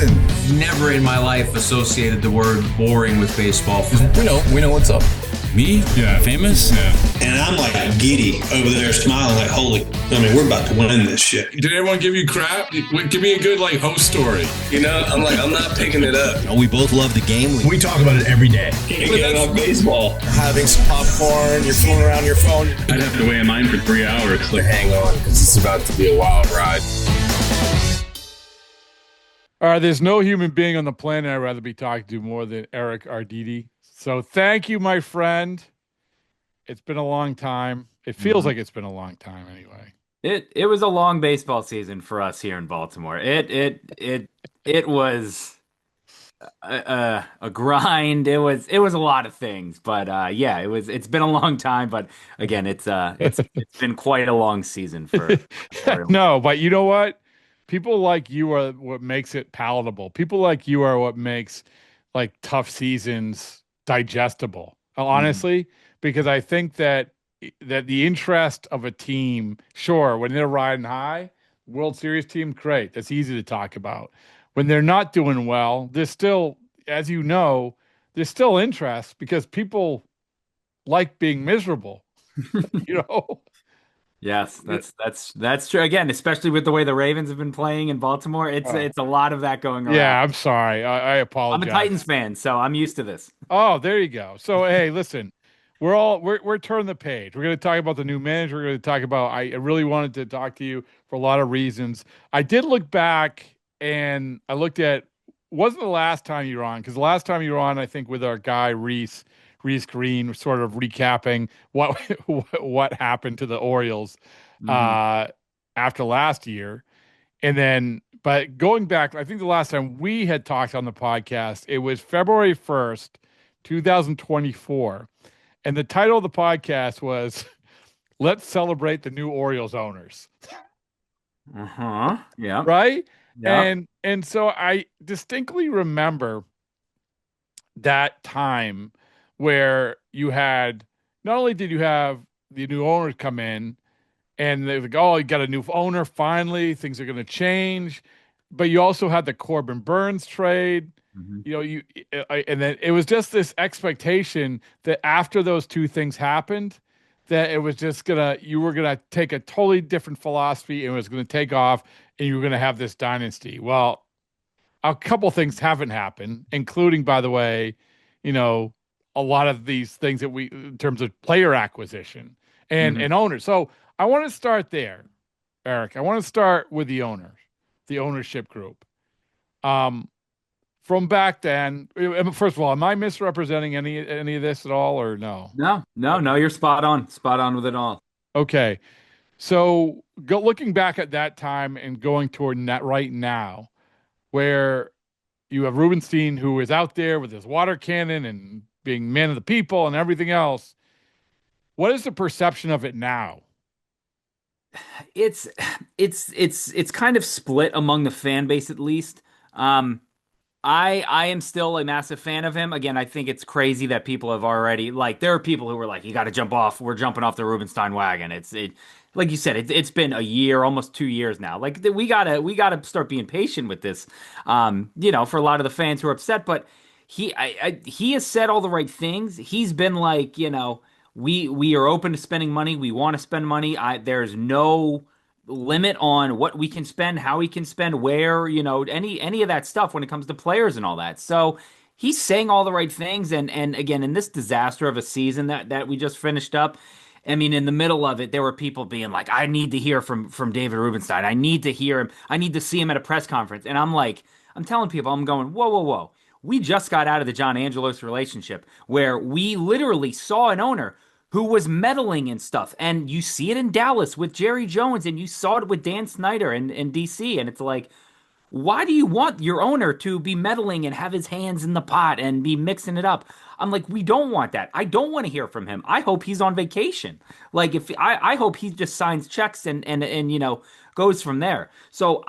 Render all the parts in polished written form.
listen, never in my life associated the word boring with baseball. We know what's up. Me? Yeah. Famous? Yeah. And I'm like giddy over there smiling like, we're about to win this shit. Did everyone give you crap? Give me a good host story. I'm not picking it up. We both love the game. We talk about it every day. Get on baseball. Having some popcorn, you're fooling around your phone. I'd have to wait in line for 3 hours. Hang on, because it's about to be a wild ride. All right, there's no human being on the planet I'd rather be talking to more than Eric Arditti. So thank you, my friend. It's been a long time. It feels like it's been a long time anyway. It was a long baseball season for us here in Baltimore. It was a grind. It was a lot of things, but it's been a long time. But again, it's been quite a long season for. No, but you know what? People like you are what makes it palatable. People like you are what makes tough seasons digestible, honestly, because I think that the interest of a team, sure, when they're riding high, World Series team, great. That's easy to talk about. When they're not doing well, there's still, as you know, there's still interest because people like being miserable, Yes, that's true. Again, especially with the way the Ravens have been playing in Baltimore, it's a lot of that going around. Yeah, I'm sorry. I apologize. I'm a Titans fan, so I'm used to this. Oh, there you go. So hey, listen, we're turning the page. We're going to talk about the new manager. We're going to talk about. I really wanted to talk to you for a lot of reasons. I did look back and I looked at wasn't the last time you were on, because the last time you were on, I think with our guy Reese Green, sort of recapping what happened to the Orioles after last year. And then, but going back, I think the last time we had talked on the podcast, it was February 1st, 2024. And the title of the podcast was Let's Celebrate the New Orioles Owners. Yeah. Right? Yeah. And so I distinctly remember that time where you had, not only did you have the new owners come in and they're like, oh, you got a new owner, finally, things are going to change. But you also had the Corbin Burns trade. And then it was just this expectation that after those two things happened, that it was just you were going to take a totally different philosophy and it was going to take off and you were going to have this dynasty. Well, a couple things haven't happened, including, by the way, a lot of these things that in terms of player acquisition and owners. So I want to start there, Eric. I want to start with the owners, the ownership group. From back then, first of all, am I misrepresenting any of this at all or no? No, you're spot on with it all. Okay. So looking back at that time and going toward that right now, where you have Rubenstein, who is out there with his water cannon and being man of the people and everything else. What is the perception of it now? It's kind of split among the fan base, at least. I am still a massive fan of him. Again, I think it's crazy that people have already, there are people who were like, you got to jump off. We're jumping off the Rubenstein wagon. Like you said, it's been a year, almost 2 years now. We gotta start being patient with this. For a lot of the fans who are upset, but he has said all the right things. He's been like, we are open to spending money. We want to spend money. There's no limit on what we can spend, how we can spend, where, any of that stuff when it comes to players and all that. So he's saying all the right things. And again, in this disaster of a season that we just finished up, I mean, in the middle of it, there were people being like, I need to hear from David Rubenstein. I need to hear him. I need to see him at a press conference. And I'm telling people, I'm going, whoa. We just got out of the John Angelos relationship where we literally saw an owner who was meddling in stuff. And you see it in Dallas with Jerry Jones, and you saw it with Dan Snyder in DC. And it's like, why do you want your owner to be meddling and have his hands in the pot and be mixing it up? I'm like, we don't want that. I don't want to hear from him. I hope he's on vacation. I hope he just signs checks and goes from there. So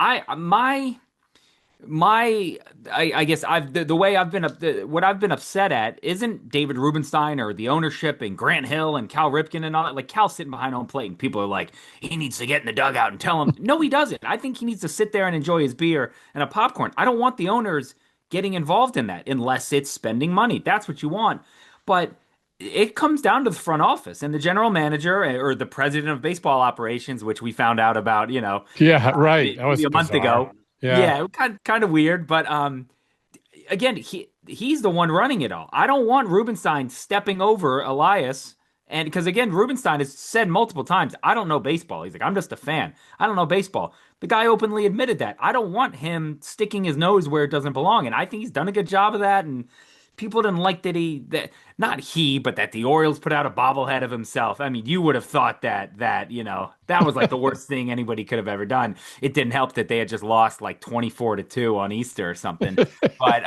I guess the way I've been what I've been upset at isn't David Rubenstein or the ownership and Grant Hill and Cal Ripken and all that. Like Cal's sitting behind home plate and people are like, he needs to get in the dugout and tell him. No, he doesn't. I think he needs to sit there and enjoy his beer and a popcorn. I don't want the owners getting involved in that unless it's spending money. That's what you want. But it comes down to the front office and the general manager or the president of baseball operations, which we found out about, Yeah, right. That was maybe a month bizarre. ago. Yeah. Yeah, kind of weird, but again, he's the one running it all. I don't want Rubenstein stepping over Elias, and because again, Rubenstein has said multiple times, I don't know baseball. He's like, I'm just a fan. I don't know baseball. The guy openly admitted that. I don't want him sticking his nose where it doesn't belong, and I think he's done a good job of that. And people didn't like that not he, but that the Orioles put out a bobblehead of himself. I mean, you would have thought that that was like the worst thing anybody could have ever done. It didn't help that they had just lost like 24-2 on Easter or something. But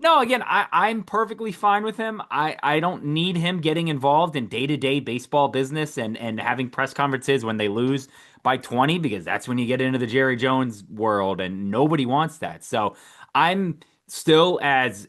no, again, I'm perfectly fine with him. I don't need him getting involved in day-to-day baseball business and having press conferences when they lose by 20, because that's when you get into the Jerry Jones world, and nobody wants that. So I'm still as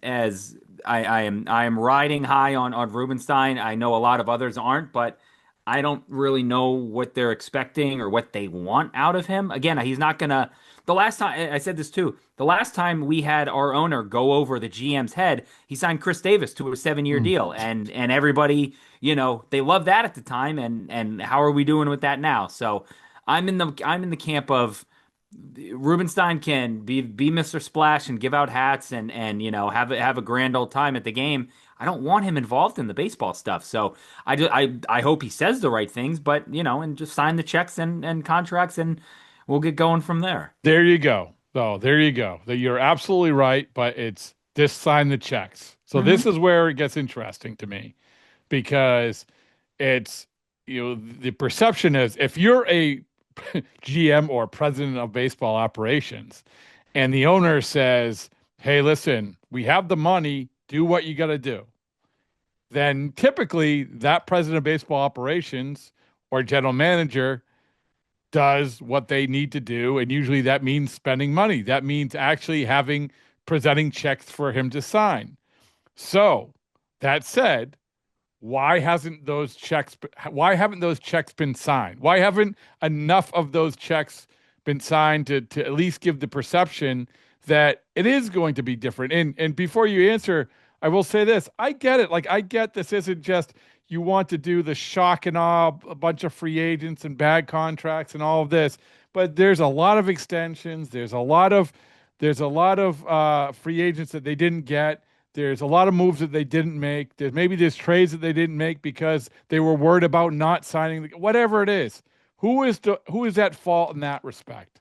I am riding high on Rubenstein. I know a lot of others aren't, but I don't really know what they're expecting or what they want out of him. Again, he's not gonna. The last time I said this too, the last time we had our owner go over the GM's head, he signed Chris Davis to a 7-year deal, and everybody, they loved that at the time, and how are we doing with that now? So I'm in the camp of Rubenstein can be Mr. Splash and give out hats and have a grand old time at the game. I don't want him involved in the baseball stuff. So I hope he says the right things, but and just sign the checks and contracts, and we'll get going from there. There you go. Oh, there you go. You're absolutely right, but it's just sign the checks. So this is where it gets interesting to me, because it's the perception is, if you're a GM or president of baseball operations, and the owner says, hey, listen, we have the money, do what you got to do, then typically that president of baseball operations or general manager does what they need to do. And usually that means spending money. That means actually presenting checks for him to sign. So that said, why haven't those checks been signed? Why haven't enough of those checks been signed to at least give the perception that it is going to be different? And before you answer, I will say this. I get it. Like, I get this isn't just you want to do the shock and awe, a bunch of free agents and bad contracts and all of this, but there's a lot of extensions. There's a lot of free agents that they didn't get. There's a lot of moves that they didn't make. There's trades that they didn't make because they were worried about not signing. Whatever it is, who is at fault in that respect?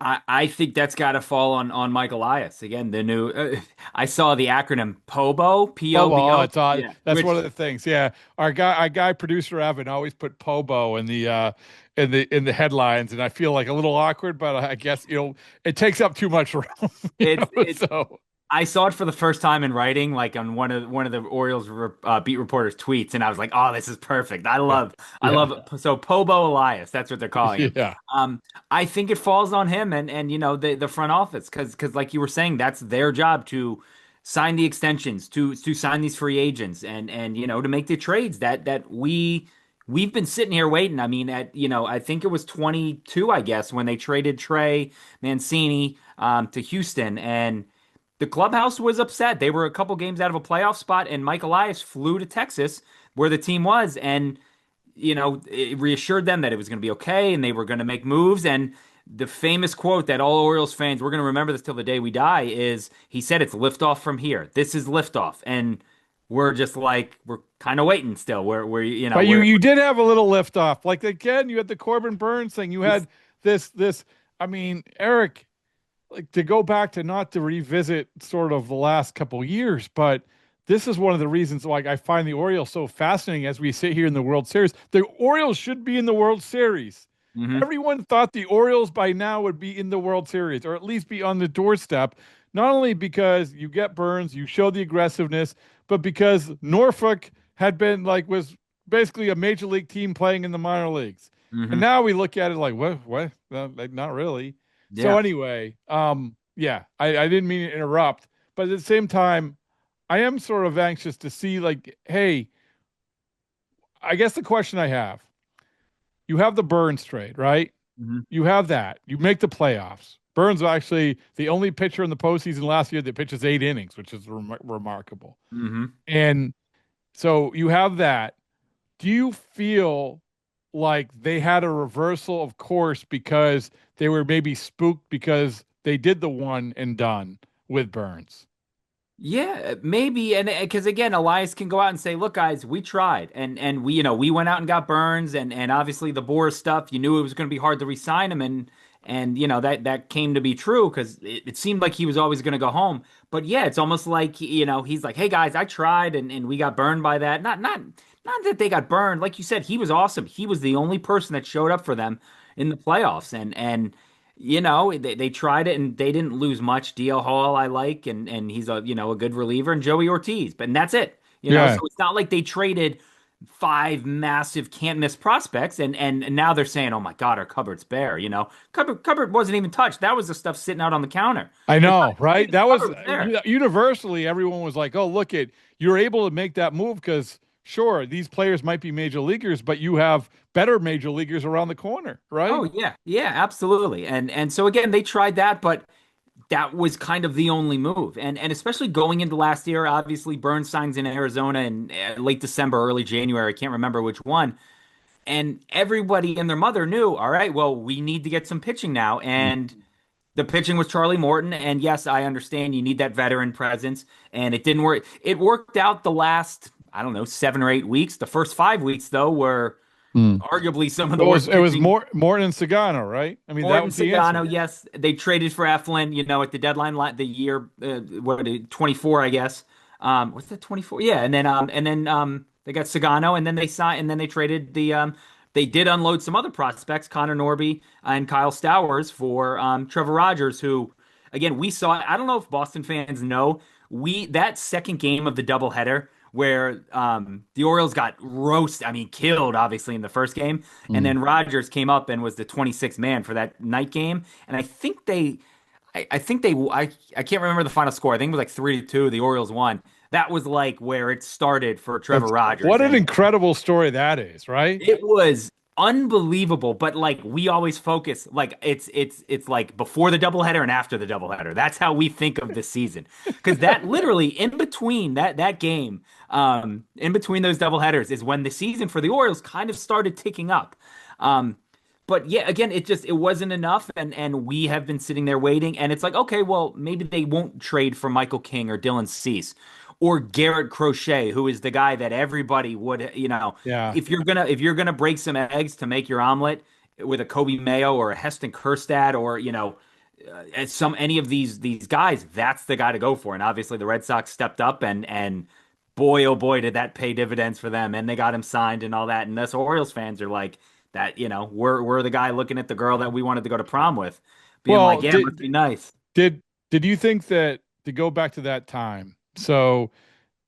I think that's got to fall on Mike Elias again. The new I saw the acronym POBO, P-O-B-O. It's odd. Yeah, That's one of the things. Yeah, our guy producer Evan always put POBO in the headlines, and I feel like a little awkward, but I guess it takes up too much room. So. I saw it for the first time in writing, like on one of the Orioles beat reporters' tweets, and I was like, "Oh, this is perfect. I love it." So Pobo Elias, that's what they're calling him. Yeah. I think it falls on him and the front office, because like you were saying, that's their job to sign the extensions, to sign these free agents, and to make the trades that we've been sitting here waiting. I mean, I think it was 22, I guess, when they traded Trey Mancini to Houston, and the clubhouse was upset. They were a couple games out of a playoff spot, and Mike Elias flew to Texas where the team was, and it reassured them that it was going to be okay and they were going to make moves. And the famous quote that all Orioles fans, we're going to remember this till the day we die, is he said, "It's liftoff from here. This is liftoff." And we're just like, we're kind of waiting still. But you did have a little liftoff. Like, again, you had the Corbin Burns thing. You had this. I mean, Eric, like, to go back to, not to revisit sort of the last couple of years, but this is one of the reasons, like, I find the Orioles so fascinating as we sit here in the World Series. The Orioles should be in the World Series. Everyone thought the Orioles by now would be in the World Series, or at least be on the doorstep, not only because you get Burns, you show the aggressiveness, but because Norfolk was basically a major league team playing in the minor leagues. And now we look at it like, what? Like, not really. Yeah. So anyway, yeah, I didn't mean to interrupt, but at the same time, I am sort of anxious to see, like, hey, I guess the question I have, you have the Burns trade, right? Mhm. You have that. You make the playoffs. Burns was actually the only pitcher in the postseason last year that pitches 8 innings, which is remarkable. Mhm. And so you have that. Do you feel like they had a reversal of course because they were maybe spooked because they did the one and done with Burns? Yeah, maybe, and because again, Elias can go out and say, "Look, guys, we tried, and we, we went out and got Burns, and obviously the Boras stuff. You knew it was going to be hard to re-sign him, and that came to be true because it seemed like he was always going to go home. But yeah, it's almost like he's like, "Hey guys, I tried, and we got burned by that. Not that they got burned, like you said, he was awesome. He was the only person that showed up for them in the playoffs, and they tried it and they didn't lose much. DL Hall I like, and he's a good reliever, and Joey Ortiz, but and that's it. Yeah. So it's not like they traded five massive can't miss prospects and now they're saying, oh my God, our cupboard's bare. Cupboard wasn't even touched. That was the stuff sitting out on the counter. I It's know, not- right? the That was cupboard there. universally, everyone was like, oh, look it, you're able to make that move because sure, these players might be major leaguers, but you have better major leaguers around the corner, right? Oh yeah, absolutely. And so again, they tried that, but that was kind of the only move. And especially going into last year, obviously Burns signs in Arizona in late December, early January. I can't remember which one. And everybody and their mother knew, all right, well, we need to get some pitching now. And the pitching was Charlie Morton. And yes, I understand you need that veteran presence. And it didn't work. It worked out the last, I don't know, 7 or 8 weeks. The first 5 weeks, though, were arguably some of the worst It was pitching. Morton and Sagano, right? I mean, that Morton, was the Sagano, answer. yes, they traded for Eflin, at the deadline, the year, 24, I guess. What's that, 24? Yeah, and then they got Sagano, and then they signed, and then they traded they did unload some other prospects, Connor Norby and Kyle Stowers for Trevor Rogers, who, again, we saw. I don't know if Boston fans know, that second game of the doubleheader where the Orioles got killed, obviously, in the first game. And then Rogers came up and was the 26th man for that night game. And I can't remember the final score. I think it was like 3-2. The Orioles won. That was like where it started for Trevor Rogers. What an incredible story that is, right? It was unbelievable, but like we always focus like it's like before the doubleheader and after the doubleheader. That's how we think of this season. Because that literally in between that game, in between those doubleheaders is when the season for the Orioles kind of started ticking up. But yeah, again, it wasn't enough, and we have been sitting there waiting, and it's like, okay, well, maybe they won't trade for Michael King or Dylan Cease or Garrett Crochet, who is the guy that everybody would, Yeah. if you're gonna break some eggs to make your omelet with a Kobe Mayo or a Heston Kjerstad or any of these guys, that's the guy to go for. And obviously the Red Sox stepped up and boy oh boy did that pay dividends for them, and they got him signed and all that. And us Orioles fans are like that, we're the guy looking at the girl that we wanted to go to prom with, being Well, like, yeah, it must be nice. Did you think that, to go back to that time? So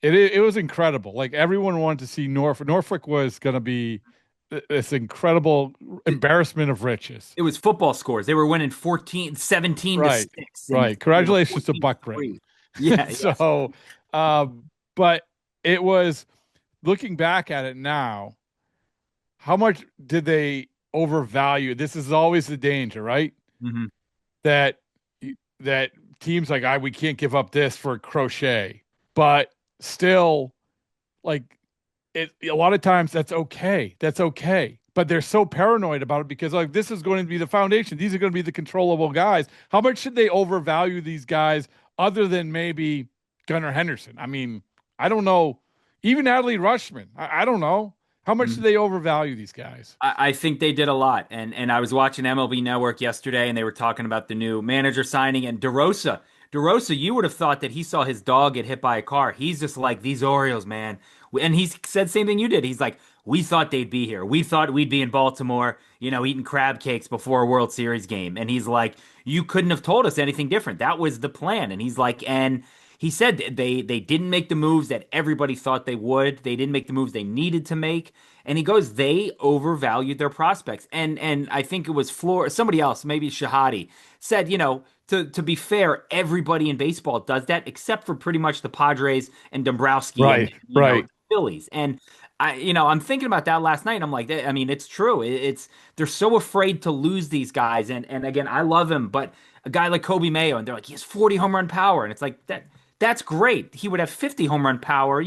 it was incredible. Like everyone wanted to see Norfolk. Norfolk was going to be this incredible embarrassment of riches. It was football scores. They were winning 17 to Right. 6. Right. Congratulations to 14 Buck 3. Britton. Yeah. So, but it was, looking back at it now, how much did they overvalue? This is always the danger, right? Mhm. That teams like, we can't give up this for Crochet, but still, like, a lot of times that's okay. That's okay. But they're so paranoid about it because, like, this is going to be the foundation. These are going to be the controllable guys. How much should they overvalue these guys other than maybe Gunnar Henderson? I mean, I don't know. Even Adley Rushman. I don't know. How much do they overvalue these guys? I think they did a lot. And I was watching MLB Network yesterday, and they were talking about the new manager signing and DeRosa. DeRosa, you would have thought that he saw his dog get hit by a car. He's just like, these Orioles, man. And he said the same thing you did. He's like, we thought they'd be here. We thought we'd be in Baltimore, eating crab cakes before a World Series game. And he's like, you couldn't have told us anything different. That was the plan. And he's like, and he said they didn't make the moves that everybody thought they would. They didn't make the moves they needed to make. And he goes, they overvalued their prospects. And I think it was somebody else, maybe Shahadi, said, to be fair, everybody in baseball does that except for pretty much the Padres and Dombrowski and Right, right. Phillies. And I'm thinking about that last night. And I'm like, I mean, it's true. It's they're so afraid to lose these guys. And again, I love him, but a guy like Kobe Mayo, and they're like, he has 40 home run power, and it's like that's great. He would have 50 home run power,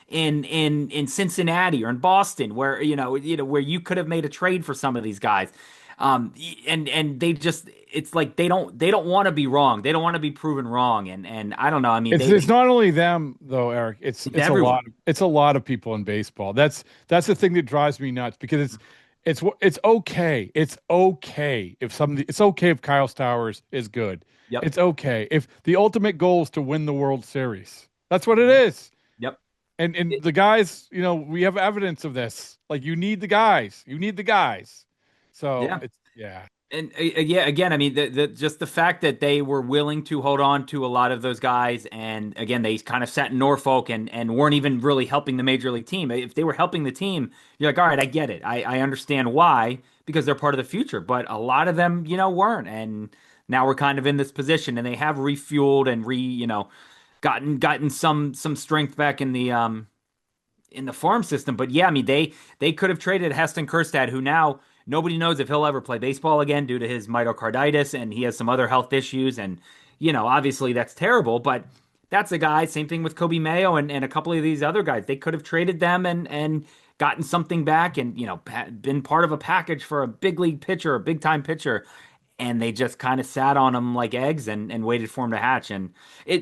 in Cincinnati or in Boston, where where you could have made a trade for some of these guys. And they just, it's like they don't want to be wrong. They don't want to be proven wrong. And I don't know. I mean, It's not only them though, Eric. It's everyone. It's a lot of people in baseball. That's the thing that drives me nuts, because it's okay. It's okay it's okay if Kyle Stowers is good. Yep. It's okay if the ultimate goal is to win the World Series. That's what it is. Yep. And the guys, we have evidence of this. Like, you need the guys. You need the guys. So Yeah. yeah. And yeah, again, I mean, just the fact that they were willing to hold on to a lot of those guys, and again, they kind of sat in Norfolk and weren't even really helping the major league team. If they were helping the team, you're like, all right, I get it. I understand why, because they're part of the future. But a lot of them, weren't, and now we're kind of in this position, and they have refueled and gotten some strength back in the farm system. But yeah, I mean, they could have traded Heston Kjerstad, who now nobody knows if he'll ever play baseball again due to his myocarditis, and he has some other health issues. And, obviously that's terrible, but that's a guy, same thing with Kobe Mayo and a couple of these other guys. They could have traded them and gotten something back and, been part of a package for a big league pitcher, a big time pitcher. And they just kind of sat on them like eggs and waited for them to hatch. And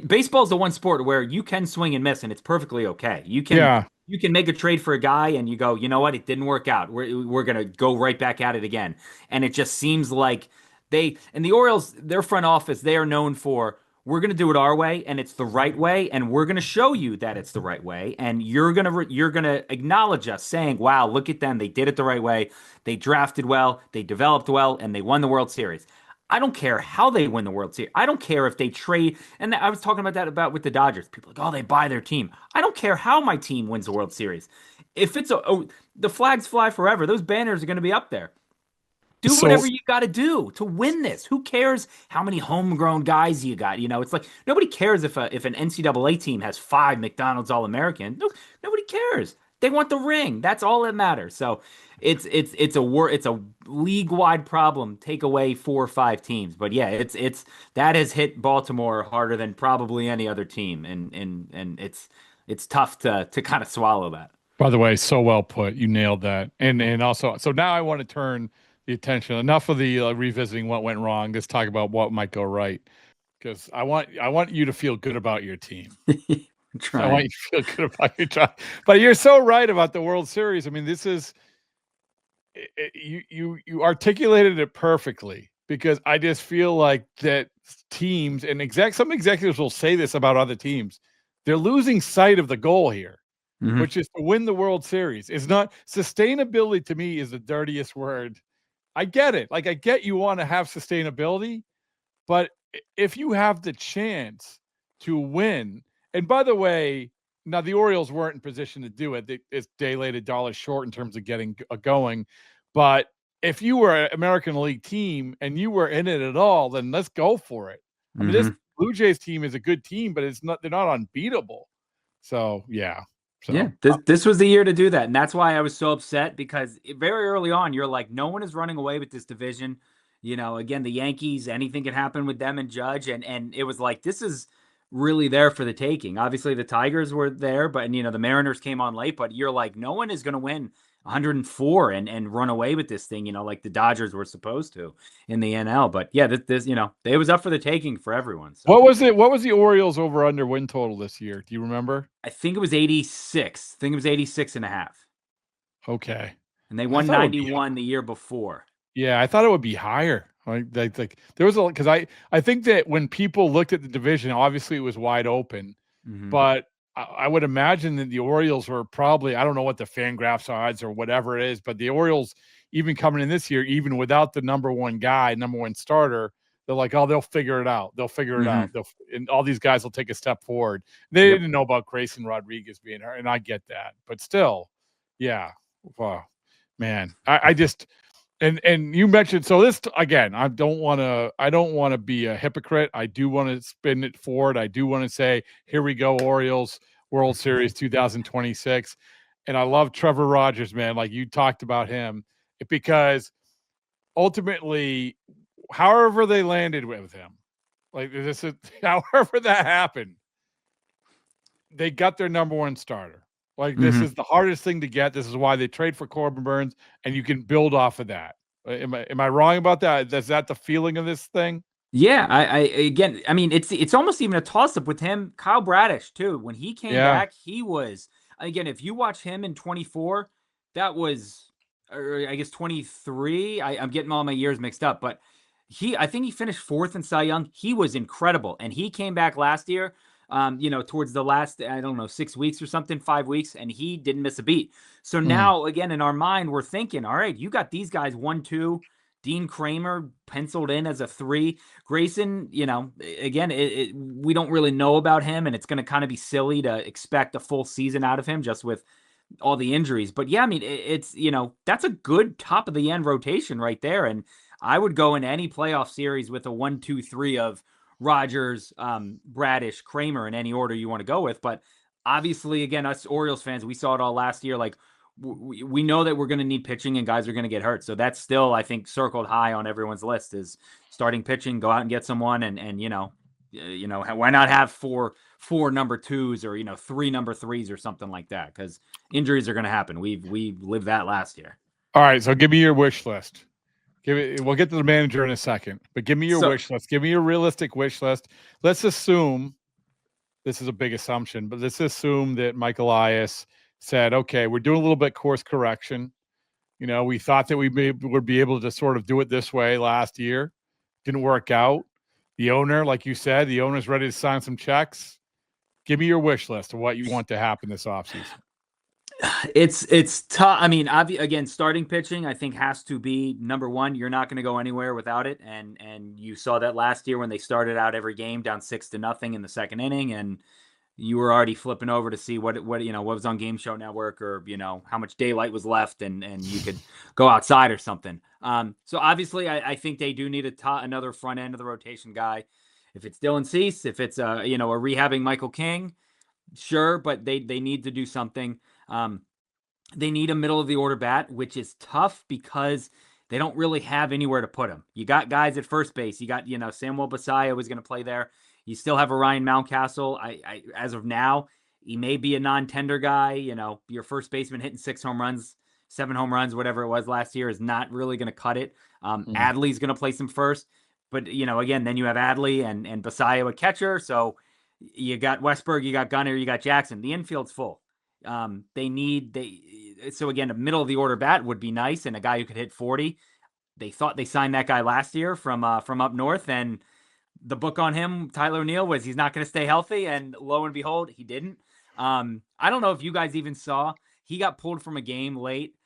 baseball's the one sport where you can swing and miss, and it's perfectly okay. You can make a trade for a guy and you go, you know what, it didn't work out. We're gonna go right back at it again. And it just seems like the Orioles, their front office, they are known for, we're gonna do it our way, and it's the right way, and we're gonna show you that it's the right way, and you're gonna acknowledge us, saying, wow, look at them, they did it the right way. They drafted well, they developed well, and they won the World Series. I don't care how they win the World Series. I don't care if they trade. And I was talking about with the Dodgers. People are like, oh, they buy their team. I don't care how my team wins the World Series. If it's the flags fly forever, those banners are going to be up there. Do whatever you got to do to win this. Who cares how many homegrown guys you got? It's like nobody cares if an NCAA team has 5 McDonald's All-American. No, nobody cares. They want the ring. That's all that matters. So it's a league-wide problem. Take away 4 or 5 teams, but yeah, it's that has hit Baltimore harder than probably any other team, and it's tough to kind of swallow that. By the way, so well put. You nailed that. And also, so now I want to turn the attention. Enough of the revisiting what went wrong. Let's talk about what might go right, because I want you to feel good about your team. I want you to feel good about your job. But you're so right about the World Series. I mean, this is you articulated it perfectly, because I just feel like that teams and some executives will say this about other teams. They're losing sight of the goal here, which is to win the World Series. It's not sustainability. To me, is the dirtiest word. I get it. Like, I get you want to have sustainability, but if you have the chance to win, and by the way, now the Orioles weren't in position to do it. It's day late, $1 short in terms of getting going. But if you were an American League team and you were in it at all, then let's go for it. I mean, this Blue Jays team is a good team, but they're not unbeatable. So yeah. This was the year to do that. And that's why I was so upset, because very early on, you're like, no one is running away with this division. Again, the Yankees, anything can happen with them and Judge. And it was like, this is really there for the taking. Obviously, the Tigers were there, but the Mariners came on late. But you're like, no one is going to win 104 and run away with this thing, like the Dodgers were supposed to in the NL. But yeah, this it was up for the taking for everyone. So. What was it? What was the Orioles over under win total this year? Do you remember? I think it was 86. I think it was 86.5. Okay. And they won 91 the year before. Yeah, I thought it would be higher. Like there was because I think that when people looked at the division, obviously it was wide open, but I would imagine that the Orioles were probably, I don't know what the FanGraphs odds or whatever it is, but the Orioles, even coming in this year, even without the number one starter, they're like, oh, they'll figure it out. They'll figure it out. And all these guys will take a step forward. They didn't know about Grayson Rodriguez being hurt, and I get that. But still, yeah. Wow, man. I just And you mentioned, so this again, I don't want to be a hypocrite. I do want to spin it forward. I do want to say, here we go, Orioles World Series 2026. And I love Trevor Rogers, man. Like you talked about him, because ultimately, however they landed with him, like this is however that happened, they got their number one starter. Like this is the hardest thing to get. This is why they trade for Corbin Burns, and you can build off of that. Am I wrong about that? Is that the feeling of this thing? Yeah, I mean, it's almost even a toss up with him. Kyle Bradish too. When he came back, he was, again, if you watch him in 24, that was, or I guess 23. I'm getting all my years mixed up, but I think he finished fourth in Cy Young. He was incredible, and he came back last year. Towards the last, I don't know, 6 weeks or something, 5 weeks, and he didn't miss a beat. So now, again, in our mind, we're thinking, all right, you got these guys 1-2. Dean Kramer penciled in as a 3. Grayson, again, we don't really know about him, and it's going to kind of be silly to expect a full season out of him just with all the injuries. But yeah, I mean, it's, that's a good top of the end rotation right there. And I would go into any playoff series with a 1-2-3 of Rogers, Bradish, Kramer in any order you want to go with. But obviously, again, us Orioles fans, we saw it all last year. Like, we know that we're going to need pitching and guys are going to get hurt. So that's still, I think, circled high on everyone's list is starting pitching, go out and get someone. And why not have four number 2s or, 3 number 3s or something like that? Because injuries are going to happen. We lived that last year. All right. So give me your wish list. We'll get to the manager in a second, but give me your wish list. Give me your realistic wish list. Let's assume, this is a big assumption, but let's assume that Mike Elias said, okay, we're doing a little bit course correction. We thought that we would be able to sort of do it this way last year. Didn't work out. The owner, like you said, the owner's ready to sign some checks. Give me your wish list of what you want to happen this offseason. It's tough. I mean, again, starting pitching, I think, has to be number one. You're not going to go anywhere without it. And you saw that last year when they started out every game down 6-0 in the second inning, and you were already flipping over to see what was on Game Show Network, or how much daylight was left, and you could go outside or something. So obviously, I think they do need another front end of the rotation guy. If it's Dylan Cease, if it's a rehabbing Michael King, sure, but they need to do something. They need a middle of the order bat, which is tough because they don't really have anywhere to put him. You got guys at first base. You got, Samuel Basallo was going to play there. You still have a Ryan Mountcastle. I as of now, he may be a non-tender guy. Your first baseman hitting 6 home runs, 7 home runs, whatever it was last year, is not really going to cut it. Adley's going to place him first. But, again, then you have Adley and Basallo at catcher. So you got Westberg, you got Gunnar, you got Jackson. The infield's full. So again, a middle of the order bat would be nice, and a guy who could hit 40. They thought they signed that guy last year from up north, and the book on him, Tyler O'Neill, was he's not going to stay healthy, and lo and behold, he didn't. I don't know if you guys even saw, he got pulled from a game late,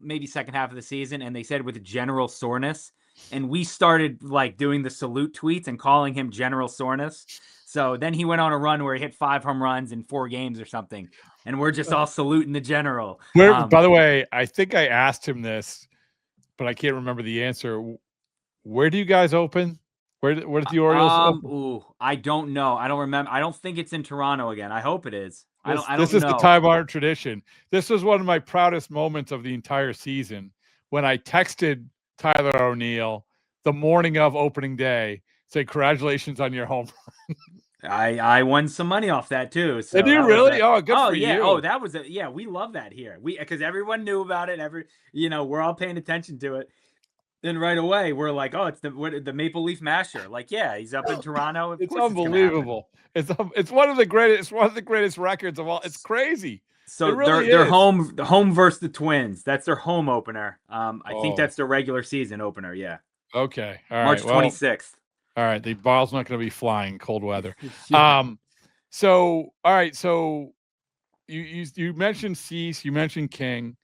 maybe second half of the season, and they said with general soreness, and we started like doing the salute tweets and calling him General Soreness. So then he went on a run where he hit 5 home runs in 4 games or something. And we're just all saluting the general. By the way, I think I asked him this, but I can't remember the answer. Where do you guys open? Where did the Orioles open? Ooh, I don't know. I don't remember. I don't think it's in Toronto again. I hope it is. I don't this know. Is the time-honored tradition. This was one of my proudest moments of the entire season when I texted Tyler O'Neill the morning of opening day, say, congratulations on your home run. I won some money off that too. So did you really? Oh, good for yeah. you. Oh, that was we love that here. Because everyone knew about it. We're all paying attention to it. Then right away we're like, oh, it's the Maple Leaf Masher. Like, yeah, he's up in Toronto. It's unbelievable. It's one of the greatest. It's one of the greatest records of all. It's crazy. So really they're home versus the Twins. That's their home opener. I think that's their regular season opener. Yeah. Okay. All right. March 26th. All right, the ball's not going to be flying cold weather. So all right, so you mentioned Cease, you mentioned King.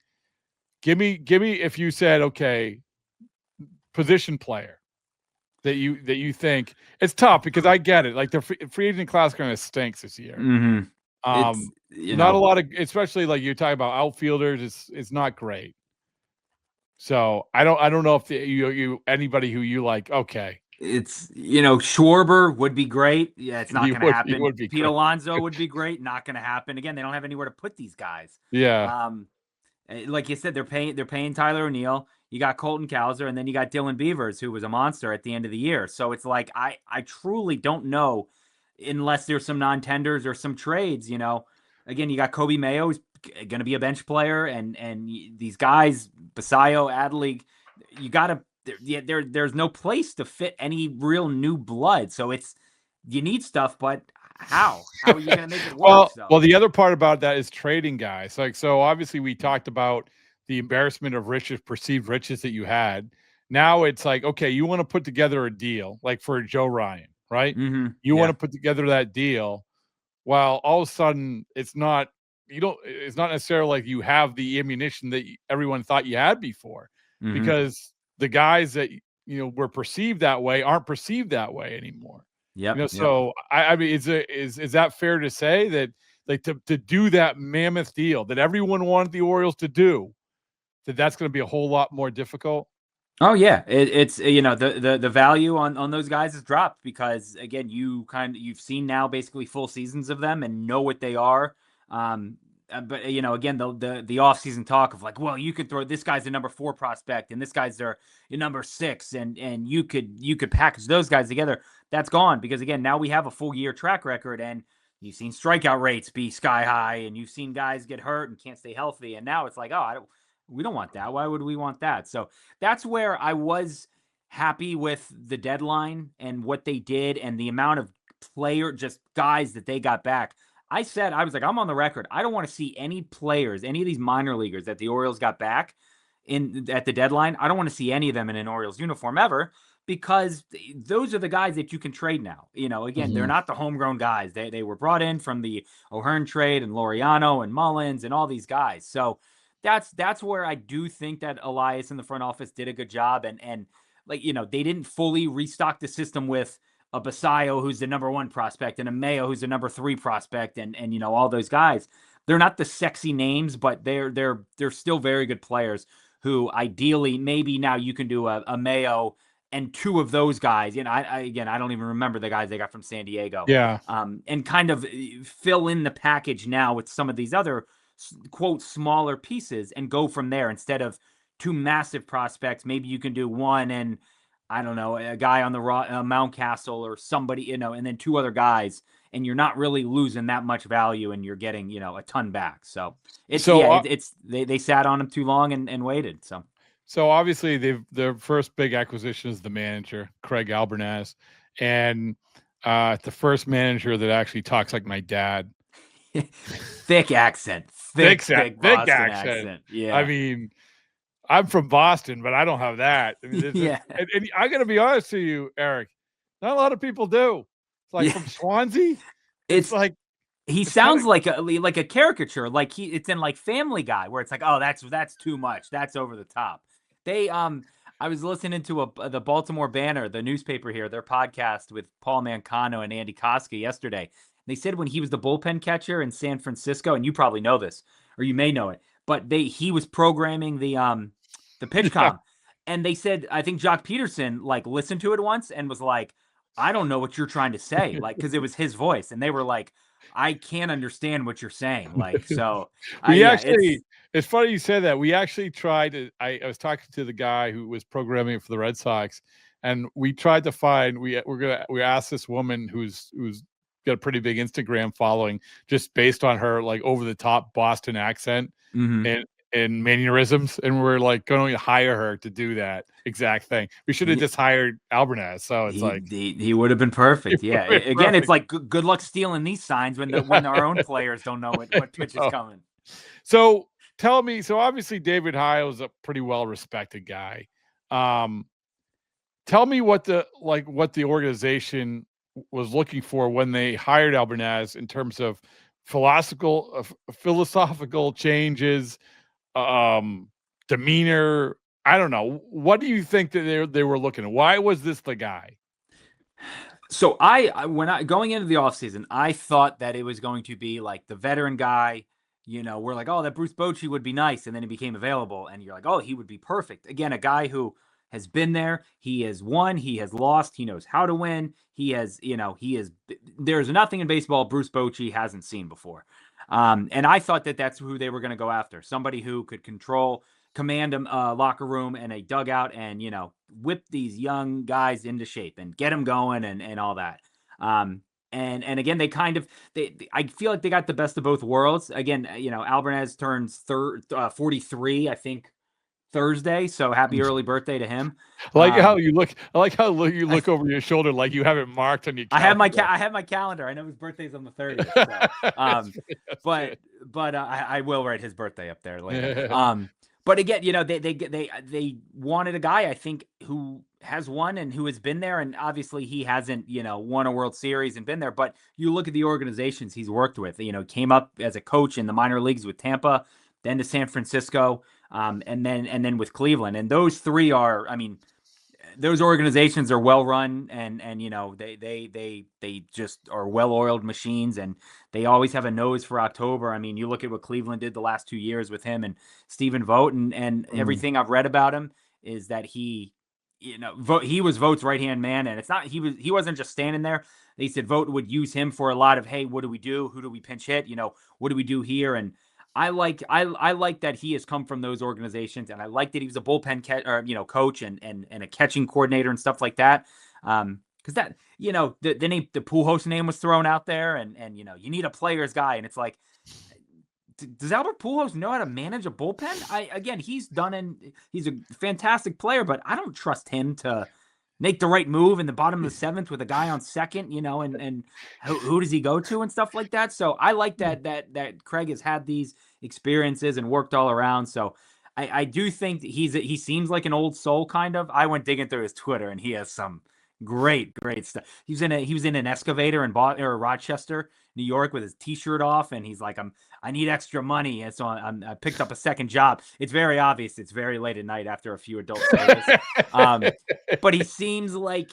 Give me if you said, okay, position player that you think. It's tough because I get it. Like the free agent class kind of stinks this year. Mm-hmm. Not a lot of, especially like you're talking about outfielders. It's not great. So I don't know if you anybody who you like. Okay, It's, Schwarber would be great. Yeah, it's not he going to he happen. would be Pete great. Alonso would be great. Not going to happen. Again, they don't have anywhere to put these guys. Yeah. Like you said, they're paying Tyler O'Neill. You got Colton Cowser, and then you got Dylan Beavers, who was a monster at the end of the year. So it's like I truly don't know, unless there's some non-tenders or some trades. Again, you got Kobe Mayo, who's going to be a bench player, and these guys, Basayo, Adley, you got to. There's no place to fit any real new blood. So you need stuff, but how are you going to make it work? Well, the other part about that is trading guys. So obviously we talked about the embarrassment of perceived riches that you had. Now it's like, okay, you want to put together a deal like for Joe Ryan, right? Mm-hmm. You want to put together that deal. Well, all of a sudden it's not necessarily like you have the ammunition that everyone thought you had before, Mm-hmm. because the guys that were perceived that way aren't perceived that way anymore. Yeah. So I mean, is that fair to say that, like, to do that mammoth deal that everyone wanted the Orioles to do, that's going to be a whole lot more difficult? Oh yeah, it's the value on those guys has dropped because, again, you've seen now basically full seasons of them and know what they are. But again, the off-season talk of like, well, you could throw this guy's a number 4 prospect and this guy's your number 6, and you could package those guys together. That's gone because, again, now we have a full year track record, and you've seen strikeout rates be sky high, and you've seen guys get hurt and can't stay healthy, and now it's like, we don't want that. Why would we want that? So that's where I was happy with the deadline and what they did and the amount of just guys that they got back. I was like, I'm on the record. I don't want to see any players, any of these minor leaguers that the Orioles got back at the deadline. I don't want to see any of them in an Orioles uniform ever, because those are the guys that you can trade now. Again, They're not the homegrown guys. They were brought in from the O'Hearn trade, and Laureano and Mullins and all these guys. So that's where I do think that Elias in the front office did a good job. And like, they didn't fully restock the system with a Basayo, who's the number 1 prospect, and a Mayo, who's the number 3 prospect, and all those guys. They're not the sexy names, but they're still very good players who ideally maybe now you can do a Mayo and 2 of those guys. I don't even remember the guys they got from San Diego. Yeah. And kind of fill in the package now with some of these other, quote, smaller pieces and go from there instead of 2 massive prospects. Maybe you can do 1 and, I don't know, a guy on the Mountcastle or somebody, and then 2 other guys, and you're not really losing that much value, and you're getting, a ton back. So they sat on him too long and waited. So obviously their first big acquisition is the manager, Craig Albernaz, and the first manager that actually talks like my dad. Thick accent. Thick accent. Yeah. I mean, I'm from Boston, but I don't have that. I mean, and I got to be honest to you, Eric, not a lot of people do. It's like from Swansea. It's like he sounds like a caricature, like it's in like Family Guy, where it's like, oh, that's too much, that's over the top. I was listening to the Baltimore Banner, the newspaper here, their podcast with Paul Mancano and Andy Koska yesterday. They said when he was the bullpen catcher in San Francisco, and you probably know this, or you may know it, but he was programming the pitch com, and they said, I think Jock Peterson like listened to it once and was like, I don't know what you're trying to say, like, because it was his voice, and they were like, I can't understand what you're saying, like. So it's funny you said that. We actually tried to, I was talking to the guy who was programming it for the Red Sox, and we tried to find, we asked this woman who's got a pretty big Instagram following, just based on her like over the top Boston accent and mannerisms, and we're like going to hire her to do that exact thing. We should have just hired Albernaz. So it's he would have been perfect. Yeah. Again, perfect. It's like good luck stealing these signs when our own players don't know what pitch is coming. So tell me, so obviously David Heil is a pretty well respected guy. Tell me what the organization was looking for when they hired Albernaz in terms of philosophical changes, demeanor. I don't know. What do you think that they were looking at? Why was this the guy? So when going into the offseason, I thought that it was going to be like the veteran guy, we're like, oh, that Bruce Bochy would be nice. And then he became available. And you're like, oh, he would be perfect. Again, a guy who has been there. He has won. He has lost. He knows how to win. There's nothing in baseball Bruce Bochy hasn't seen before. And I thought that that's who they were going to go after. Somebody who could command a locker room and a dugout and, whip these young guys into shape and get them going and all that. And again, I feel like they got the best of both worlds. Again, Alvarez turns 43, I think, Thursday. So happy early birthday to him. I like how you look over your shoulder like you have it marked on your calendar. I have my calendar. I know his birthday's on the 30th. So, but I will write his birthday up there later. But again, they wanted a guy, I think, who has won and who has been there. And obviously he hasn't, won a World Series and been there. But you look at the organizations he's worked with, came up as a coach in the minor leagues with Tampa, then to San Francisco, and then with Cleveland. And those three are, those organizations are well run and they just are well-oiled machines, and they always have a nose for October. You look at what Cleveland did the last 2 years with him and Stephen Vogt, and everything I've read about him is that he was Vogt's right-hand man, and it's not he wasn't just standing there. They said Vogt would use him for a lot of, hey, what do we do? Who do we pinch hit? What do we do here? And I like that he has come from those organizations, and I like that he was a bullpen coach and a catching coordinator and stuff like that. Because that the Pujols name was thrown out there, and you need a player's guy, and it's like, does Albert Pujols know how to manage a bullpen? He's a fantastic player, but I don't trust him to make the right move in the bottom of the seventh with a guy on second, and who does he go to and stuff like that. So I like that Craig has had these experiences and worked all around. So I do think that he seems like an old soul kind of. I went digging through his Twitter, and he has some great stuff. He was in an excavator in Rochester, New York, with his T-shirt off, and he's like, I need extra money, and so I picked up a second job. It's very obvious. It's very late at night after a few adult service. But he seems like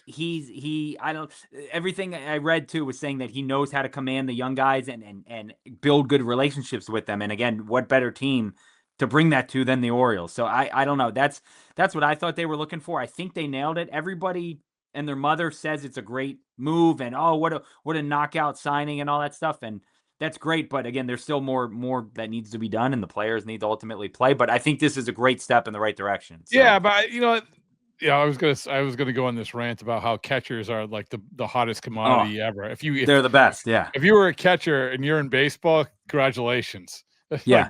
everything I read too was saying that he knows how to command the young guys and build good relationships with them. And again, what better team to bring that to than the Orioles? So I don't know. That's what I thought they were looking for. I think they nailed it. Everybody and their mother says it's a great move, and what a knockout signing and all that stuff, and that's great. But again, there's still more that needs to be done, and the players need to ultimately play. But I think this is a great step in the right direction. So. Yeah, but I was gonna go on this rant about how catchers are like the hottest commodity ever. They're the best. Yeah. If you were a catcher and you're in baseball, congratulations. Yeah.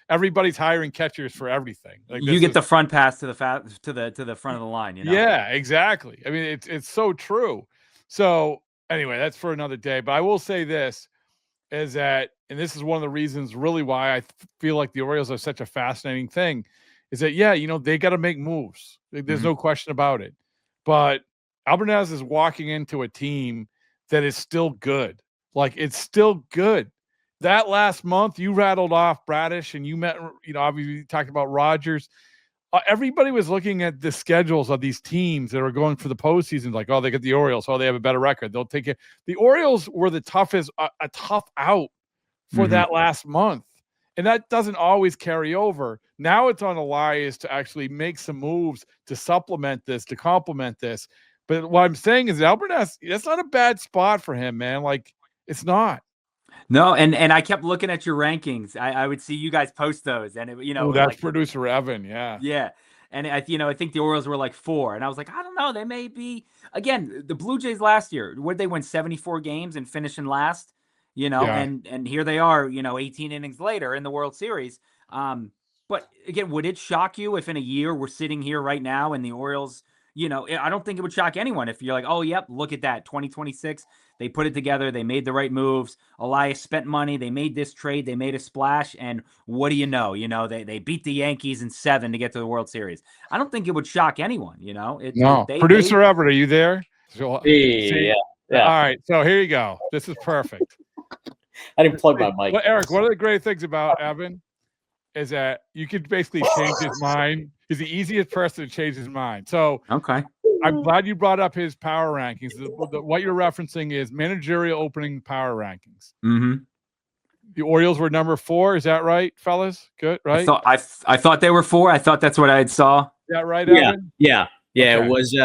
Everybody's hiring catchers for everything. You get the front pass to the front of the line. Yeah, exactly. It's so true. So anyway, that's for another day. But I will say this is that, and this is one of the reasons really why I feel like the Orioles are such a fascinating thing, is that they got to make moves. There's no question about it. But Alvarez is walking into a team that is still good. Like, it's still good. That last month, you rattled off Bradish, and you met, obviously you talked about Rogers. Everybody was looking at the schedules of these teams that are going for the postseason, like, oh, they get the Orioles. Oh, they have a better record. They'll take it. The Orioles were the toughest, a tough out for that last month. And that doesn't always carry over. Now it's on Elias to actually make some moves to supplement this, to complement this. But what I'm saying is Alvarez, that's not a bad spot for him, man. Like, it's not. No, and I kept looking at your rankings. I would see you guys post those, and that's like, producer Evan, yeah. And I think the Orioles were like 4, and I was like, I don't know, they may be. Again, the Blue Jays last year, would they win 74 games and finish in last? And here they are, 18 innings later in the World Series. But again, would it shock you if in a year we're sitting here right now and the Orioles? I don't think it would shock anyone if you're like, oh, yep, look at that. 2026, they put it together. They made the right moves. Elias spent money. They made this trade. They made a splash. And what do you know? They beat the Yankees in 7 to get to the World Series. I don't think it would shock anyone, No. Producer Everett, are you there? Yeah. All right. So here you go. This is perfect. I didn't plug my mic. Well, Eric, one of the great things about Evan is that you could basically change his mind. He's the easiest person to change his mind. So okay. I'm glad you brought up his power rankings. What you're referencing is managerial opening power rankings. Mm-hmm. the Orioles were number 4. Is that right, fellas? Good, right? I thought they were 4. I thought that's what I had saw. Is that right, Yeah, Evan? yeah. Okay. It was.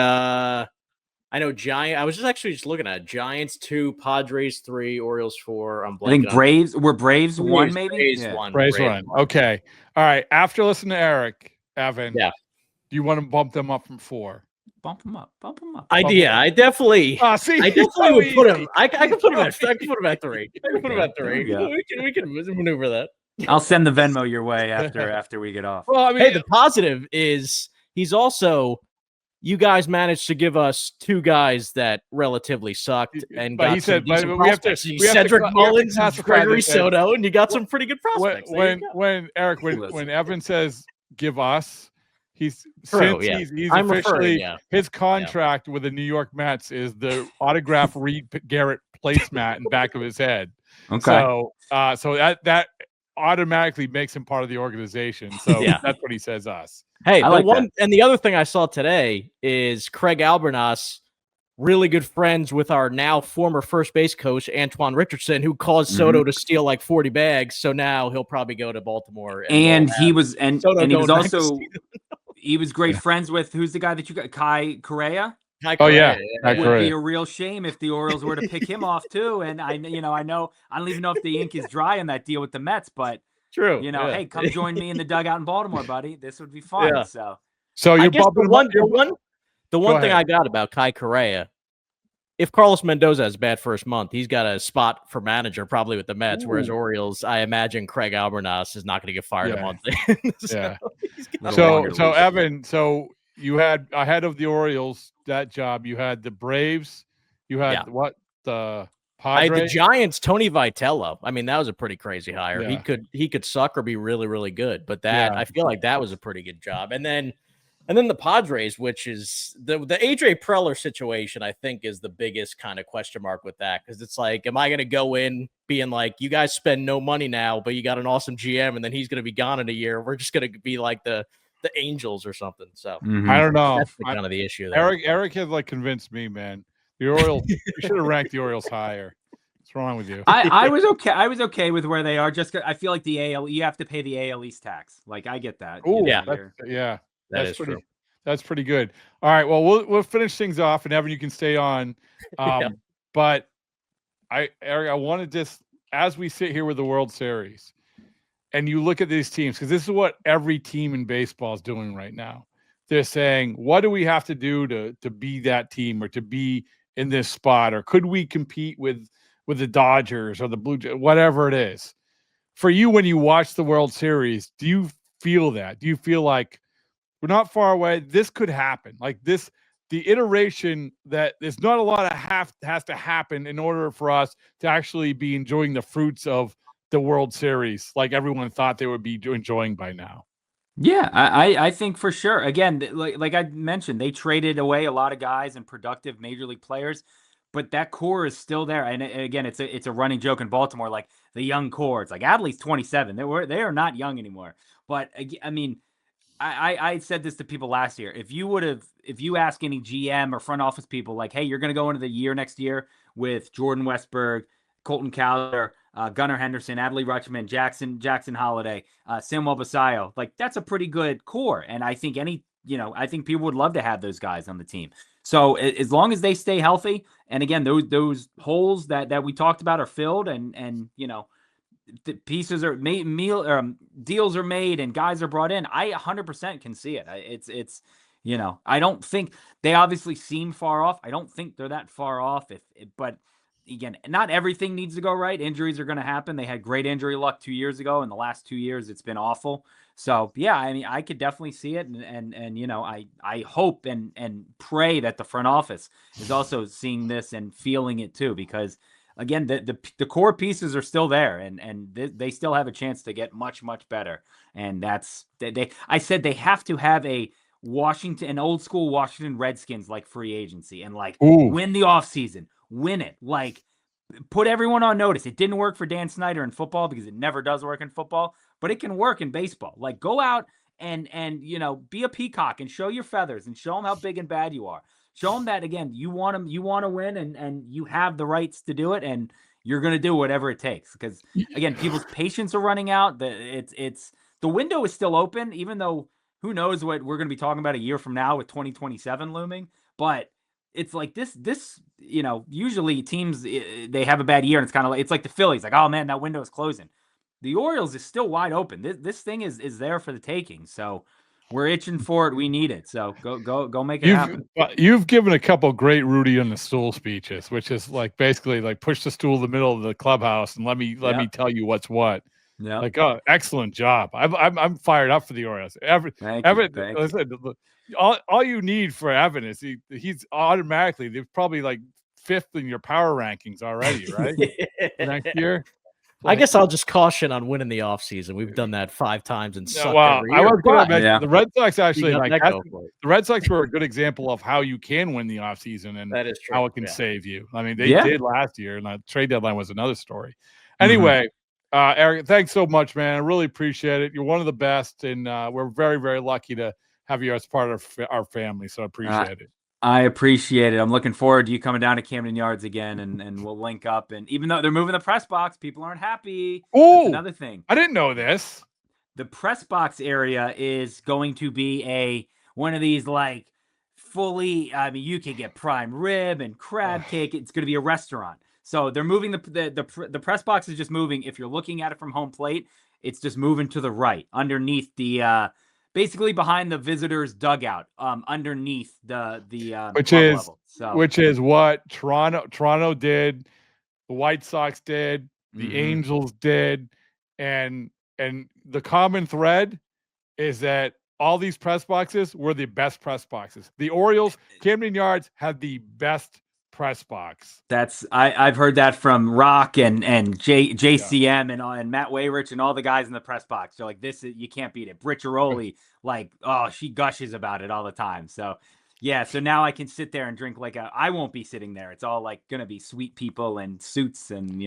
I know I was just looking at Giants 2, Padres 3, Orioles 4. I'm blanking. I think on Braves 1, maybe. Braves Yeah. 1. Braves run. Okay. All right. After listening to Eric, Evan, Yeah. do you want to bump them up from 4? Bump them up. I definitely. Oh, see, I definitely would put him. I can put him at. I can put him at 3. I can put him at 3. Yeah. We can maneuver that. I'll send the Venmo your way after we get off. Well, I mean, Hey, the positive is he's also. You guys managed to give us 2 guys that relatively sucked, and but got he said, some decent we have to. prospects. We have Cedric to Mullins, and classify Gregory this as- Soto, and you got some pretty good prospects. When Eric, when Evan says give us, he's True, since yeah. he's I'm officially referring, his contract with the New York Mets is the autograph Reed Garrett placemat in back of his head. Okay. So that automatically makes him part of the organization. So Yeah. that's what he says us. Hey, I like that. and the other thing I saw today is Craig Albernas, really good friends with our now former first base coach Antoine Richardson, who caused Soto to steal like 40 bags. So now he'll probably go to Baltimore. And he was and he was going back to also he was great friends with who's the guy that you got, Kai Correa. Oh yeah, It would be a real shame if the Orioles were to pick him off too. And I know I don't even know if the ink is dry in that deal with the Mets, but True. hey, come join me in the dugout in Baltimore, buddy. This would be fun. Yeah. So you're I guess bumping the one thing ahead. I got about Kai Correa, if Carlos Mendoza has a bad first month, he's got a spot for manager probably with the Mets. Whereas Orioles, I imagine Craig Albernas is not going to get fired a month in. So Evan, so you had ahead of the Orioles that job. You had the Braves. You had what the I Padres. had the Giants, Tony Vitello. I mean, that was a pretty crazy hire. Yeah. He could suck or be really, really good. But I feel like that was a pretty good job. And then the Padres, which is the AJ Preller situation, I think is the biggest kind of question mark with that. Because it's like, am I going to go in being like, you guys spend no money now, but you got an awesome GM, and then he's going to be gone in a year. We're just going to be like the Angels or something. So I don't know. That's kind of the issue there. Eric has like convinced me, man. The Orioles, you should have ranked the Orioles higher. What's wrong with you? I was okay. I was okay with where they are. Just I feel like the AL, you have to pay the AL East tax. Like I get that. Oh That that's is pretty. true. That's pretty good. All right. Well, we'll finish things off, and Evan, you can stay on. But Eric, I want to just, as we sit here with the World Series, and you look at these teams, because this is what every team in baseball is doing right now. They're saying, what do we have to do to be that team or to be in this spot, or could we compete with the Dodgers or the Blue Jays, whatever it is? For you, when you watch the World Series, do you feel that? Do you feel like we're not far away? This could happen. Like this, the iteration that there's not a lot of has to happen in order for us to actually be enjoying the fruits of the World Series, like everyone thought they would be enjoying by now. Yeah, I think for sure. Again, like I mentioned, they traded away a lot of guys and productive major league players, but that core is still there. And again, it's a running joke in Baltimore, like the young core. It's like Adley's 27. They are not young anymore. But I mean, I said this to people last year. If you ask any GM or front office people, like, hey, you're going to go into the year next year with Jordan Westberg, Colton Cowler, Gunnar Henderson, Adley Rutschman, Jackson Holiday, Samuel Basayo, like that's a pretty good core. And I think I think people would love to have those guys on the team. So as long as they stay healthy, and again, those holes that we talked about are filled, and the pieces are made, deals are made, and guys are brought in, I 100% can see it. It's I don't think they obviously seem far off. I don't think they're that far off. But again, not everything needs to go right. Injuries are going to happen. They had great injury luck 2 years ago. In the last 2 years, it's been awful. So yeah, I mean, I could definitely see it, and I hope and pray that the front office is also seeing this and feeling it too, because again, the core pieces are still there, and they still have a chance to get much, much better. And that's I said they have to have an old school Washington Redskins like free agency, and like win the offseason, win it, like put everyone on notice. It didn't work for Dan Snyder in football because it never does work in football, but it can work in baseball. Like go out and be a peacock and show your feathers and show them how big and bad you are. Show them that, again, you want to win, and you have the rights to do it. And you're going to do whatever it takes. Because again, people's patience are running out. The window is still open, even though who knows what we're going to be talking about a year from now with 2027 looming. But it's like this, usually teams, they have a bad year and it's kind of like, it's like the Phillies, like, oh man, that window is closing. The Orioles is still wide open. This thing is there for the taking. So we're itching for it. We need it. So go make it happen. You've given a couple great Rudy on the stool speeches, which is like basically like push the stool in the middle of the clubhouse and let me tell you what's what. Yeah. Like, oh, excellent job. I'm fired up for the Orioles. All you need for Evan is he's automatically, they're probably like 5th in your power rankings already, right? Next year. I guess I'll just caution on winning the offseason. We've done that 5 times and sucked every year. I was going to mention the Red Sox actually, the Red Sox were a good example of how you can win the offseason and that is true. how it can save you. I mean, they did last year, and the trade deadline was another story. Anyway, Eric, thanks so much, man. I really appreciate it. You're one of the best, and we're very, very lucky to have you as part of our family, so I appreciate it. I appreciate it. I'm looking forward to you coming down to Camden Yards again, and we'll link up. And even though they're moving the press box, people aren't happy. Oh, another thing. I didn't know this. The press box area is going to be one of these like fully. I mean, you can get prime rib and crab cake. It's going to be a restaurant. So they're moving the press box is just moving. If you're looking at it from home plate, it's just moving to the right underneath the. Basically behind the visitors' dugout, underneath the which is what Toronto did, the White Sox did, the Angels did, and the common thread is that all these press boxes were the best press boxes. The Orioles, Camden Yards had the best press box. I've heard that from Rock and JCM and Matt Wayrich and all the guys in the press box. They're like, you can't beat it. Bricciaroli, like, oh, she gushes about it all the time. So yeah, so now I can sit there and drink I won't be sitting there. It's all like gonna be sweet people and suits and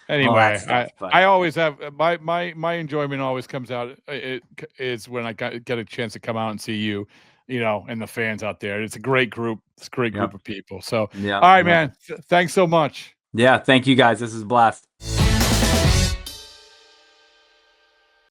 Anyway, stuff, I always have my enjoyment always comes out. It is when I get a chance to come out and see you. And the fans out there. It's a great group. It's a great group of people. So, all right, man. Thanks so much. Yeah, thank you guys. This is a blast.